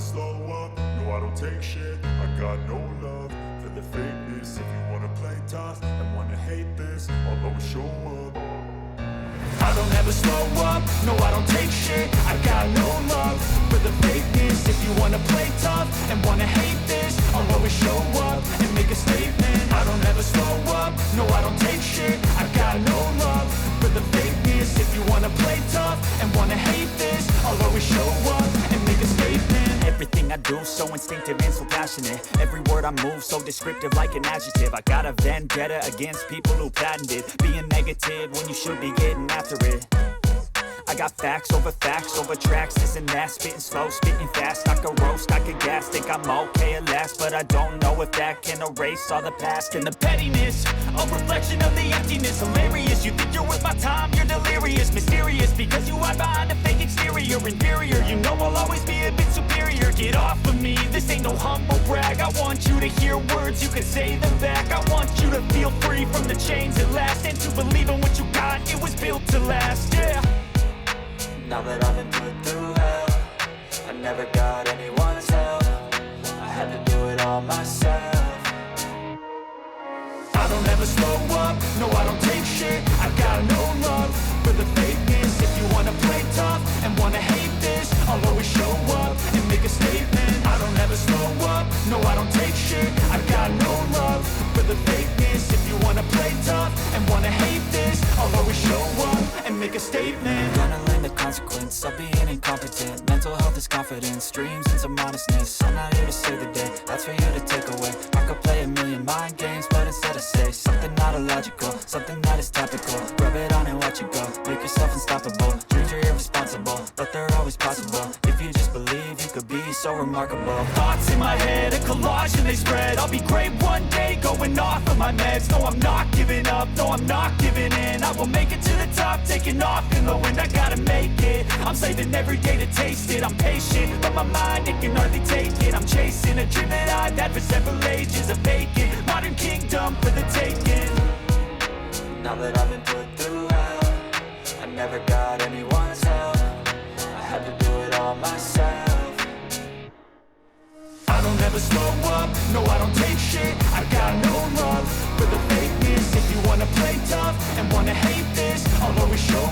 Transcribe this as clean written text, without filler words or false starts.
slow up, no I don't take shit. I got no love for the fakeness. If you wanna play tough and wanna hate this, I'll always show up. I don't ever slow up, no I don't take shit. I got no love for the fakeness. If you wanna play tough and wanna hate this, I'll always show up and make a statement. I don't ever slow up, no I don't take shit. I got no love for the fakeness. If you wanna play tough and wanna hate this, I'll always show up and make a statement. Everything I do so instinctive and so passionate. Every word I move so descriptive like an adjective. I got a vendetta against people who patented being negative when you should be getting after it. I got facts over tracks, this and that. Spitting slow, spitting fast, I could roast, I could gas. Think I'm okay at last, but I don't know if that can erase all the past. And the pettiness, a reflection of the emptiness. Hilarious, you think you're worth my time, you're delirious. Mysterious, because you hide behind a fake exterior. Inferior, you know I'll always be a bit superior. Get off of me, this ain't no humble brag. I want you to hear words, you can say them back. I want you to feel free from the chains at last, and to believe in what you got, it was built to last, yeah. Now that I've been put through hell, I never got anyone's help. I had to do it all myself. I don't ever slow up, no I don't take shit. I got no love for the fakeness. If you wanna play tough and wanna hate this, I'll always show up and make a statement. I don't ever slow up, no I don't take shit. I got no love for the fakeness. If you wanna play tough and wanna hate this, I'll always show up and make a statement. Gonna learn the consequence of being incompetent. Mental health is confidence, dreams and some honestness. I'm not here to save the day, that's for you to take away. I could play a million mind games, but instead I say something not illogical, something that is topical. Rub it on and watch it go, make yourself unstoppable. Dreams are irresponsible, but they're always possible. If you just believe, you could be so remarkable. Thoughts in my head, a collage and they spread. I'll be great one day, going off of my meds. No, I'm not giving up, no, I'm not giving in. I will make it to the top, taking off in the wind. I gotta make it, I'm saving every day to taste it. I'm patient, but my mind, it can hardly take it. I'm chasing a dream that I've had for several ages. A vacant, modern kingdom for the taking. Now that I've been put through hell, I never got anyone's help. I had to do it all myself. I don't ever slow up, no I don't take shit. I got no love for the fakeness. If you wanna play tough and wanna hate this, I'll always show